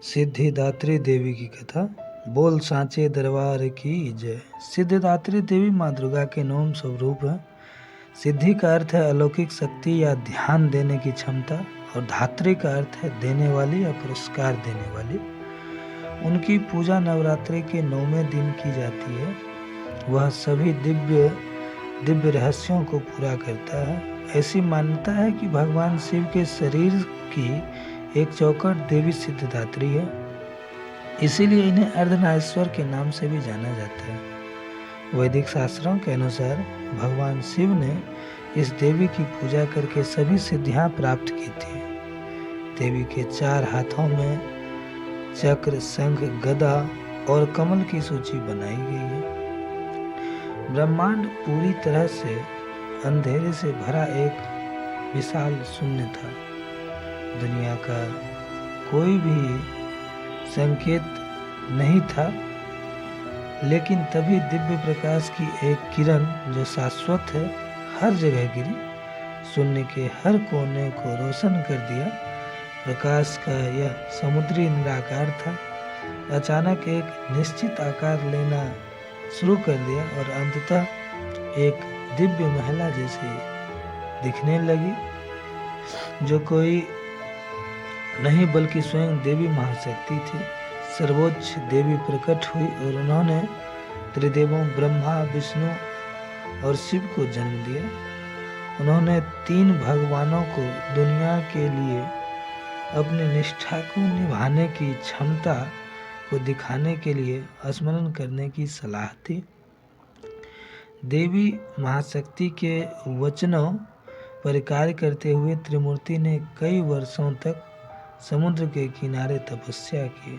सिद्धिदात्री देवी की कथा। बोल सांचे दरबार की जय। सिद्धिदात्री देवी माँ दुर्गा के 9 स्वरूप हैं। सिद्धि का अर्थ है अलौकिक शक्ति या ध्यान देने की क्षमता, और धात्री का अर्थ है देने वाली या पुरस्कार देने वाली। उनकी पूजा नवरात्रि के 9वें दिन की जाती है। वह सभी दिव्य रहस्यों को पूरा करता है। ऐसी मान्यता है कि भगवान शिव के शरीर की एक चौखट देवी सिद्धिदात्री है, इसीलिए इन्हें अर्धनारीश्वर के नाम से भी जाना जाता है। वैदिक शास्त्रों के अनुसार भगवान शिव ने इस देवी की पूजा करके सभी सिद्धियां प्राप्त की थी। देवी के 4 हाथों में चक्र, शंख, गदा और कमल की सूची बनाई गई है। ब्रह्मांड पूरी तरह से अंधेरे से भरा एक विशाल शून्य था। दुनिया का कोई भी संकेत नहीं था, लेकिन तभी दिव्य प्रकाश की एक किरण जो शाश्वत है हर जगह गिरी, शून्य के हर कोने को रोशन कर दिया। प्रकाश का यह समुद्री निराकार था, अचानक एक निश्चित आकार लेना शुरू कर दिया और अंततः एक दिव्य महिला जैसी दिखने लगी, जो कोई नहीं बल्कि स्वयं देवी महाशक्ति थी। सर्वोच्च देवी प्रकट हुई और उन्होंने त्रिदेवों ब्रह्मा, विष्णु और शिव को जन्म दिया। उन्होंने 3 भगवानों को दुनिया के लिए अपनी निष्ठा को निभाने की क्षमता को दिखाने के लिए स्मरण करने की सलाह थी। देवी महाशक्ति के वचनों पर कार्य करते हुए त्रिमूर्ति ने कई वर्षों तक समुद्र के किनारे तपस्या की।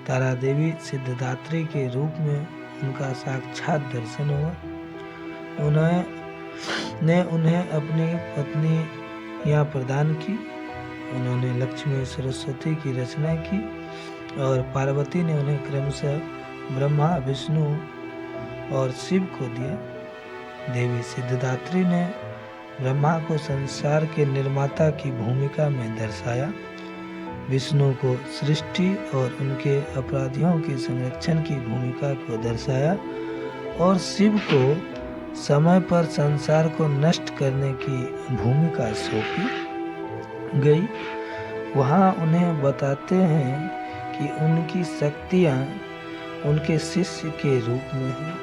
तारा देवी सिद्धिदात्री के रूप में उनका साक्षात दर्शन हुआ। उन्हें अपनी पत्नी यहाँ प्रदान की। उन्होंने लक्ष्मी सरस्वती की रचना की और पार्वती ने उन्हें क्रमशः ब्रह्मा, विष्णु और शिव को दिया। देवी सिद्धिदात्री ने ब्रह्मा को संसार के निर्माता की भूमिका में दर्शाया, विष्णु को सृष्टि और उनके अपराधियों के संरक्षण की भूमिका को दर्शाया, और शिव को समय पर संसार को नष्ट करने की भूमिका सौंपी गई। वहाँ उन्हें बताते हैं कि उनकी शक्तियाँ उनके शिष्य के रूप में हैं,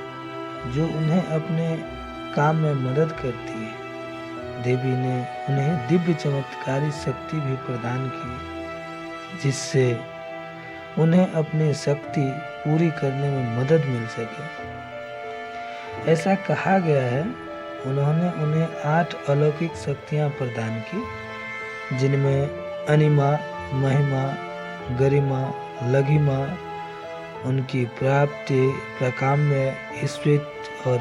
जो उन्हें अपने काम में मदद करती है। देवी ने उन्हें दिव्य चमत्कारी शक्ति भी प्रदान की, जिससे उन्हें अपनी शक्ति पूरी करने में मदद मिल सके। ऐसा कहा गया है उन्होंने उन्हें 8 अलौकिक शक्तियाँ प्रदान की, जिनमें अनिमा, महिमा, गरिमा, लघिमा, उनकी प्राप्ति, प्रकाम्य, ईश्वित और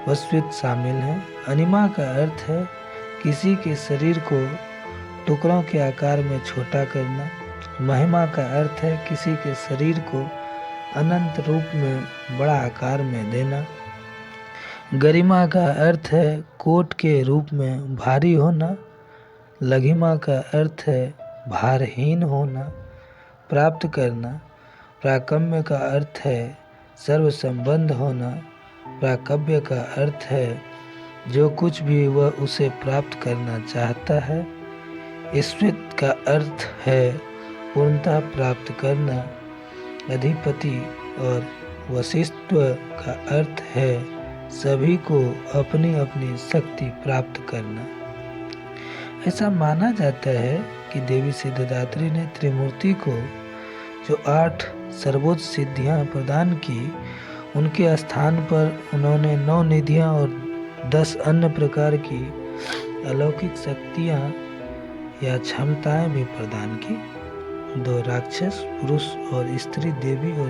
वस्वित शामिल हैं। अनिमा का अर्थ है किसी के शरीर को टुकड़ों के आकार में छोटा करना। महिमा का अर्थ है किसी के शरीर को अनंत रूप में बड़ा आकार में देना। गरिमा का अर्थ है कोट के रूप में भारी होना। लघिमा का अर्थ है भारहीन होना, प्राप्त करना। प्राकम्य का अर्थ है सर्व संबंध होना। प्राकव्य का अर्थ है जो कुछ भी वह उसे प्राप्त करना चाहता है। ईश्वित का अर्थ है पूर्णता प्राप्त करना। अधिपति और वशिष्ठत्व का अर्थ है सभी को अपनी अपनी शक्ति प्राप्त करना। ऐसा माना जाता है कि देवी सिद्धिदात्री ने त्रिमूर्ति को जो 8 सर्वोच्च सिद्धियां प्रदान की, उनके स्थान पर उन्होंने 9 निधियां और 10 अन्य प्रकार की अलौकिक शक्तियां या क्षमताएं भी प्रदान की। 2 राक्षस, पुरुष और स्त्री, देव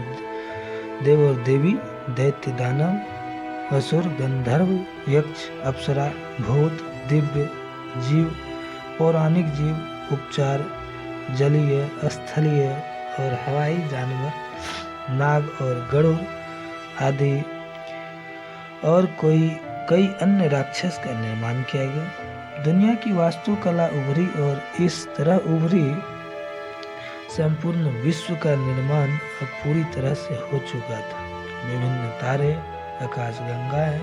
और देवी, दैत्य, दानव, असुर, गंधर्व, यक्ष, अप्सरा, भूत, दिव्य, जीव, पौराणिक जीव, उपचार, जलीय, स्थलीय और हवाई जानवर, नाग और गरुड़ आदि, और कई अन्य राक्षस का निर्माण किया गया। दुनिया की वास्तुकला उभरी और इस तरह उभरी संपूर्ण विश्व का निर्माण अब पूरी तरह से हो चुका था। विभिन्न तारे, आकाशगंगाएं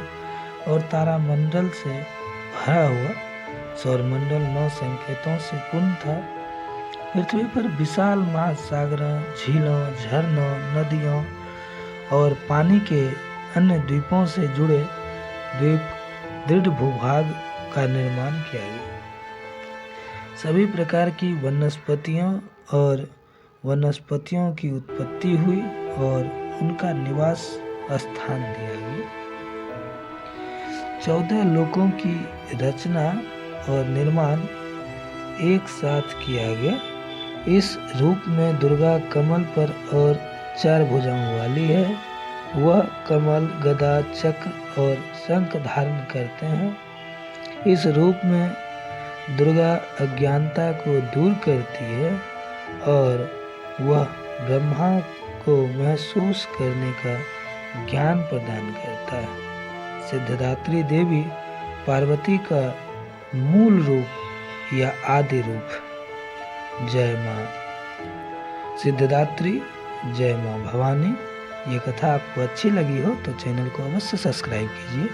और तारामंडल से भरा हुआ सौरमंडल 9 संकेतों से पूर्ण था। पृथ्वी पर विशाल महासागरों, झीलों, झरनों, नदियों और पानी के अन्य द्वीपों से जुड़े दृढ़ भूभाग का निर्माण किया गया। सभी प्रकार की वनस्पतियों की उत्पत्ति हुई और उनका निवास स्थान दिया गया। 14 लोकों की रचना और निर्माण एक साथ किया गया। इस रूप में दुर्गा कमल पर और 4 भुजाओं वाली है। वह कमल, गदा, चक्र और शंख धारण करते हैं। इस रूप में दुर्गा अज्ञानता को दूर करती है और वह ब्रह्मा को महसूस करने का ज्ञान प्रदान करता है। सिद्धिदात्री देवी पार्वती का मूल रूप या आदि रूप। जय माँ सिद्धिदात्री, जय माँ भवानी। ये कथा आपको अच्छी लगी हो तो चैनल को अवश्य सब्सक्राइब कीजिए।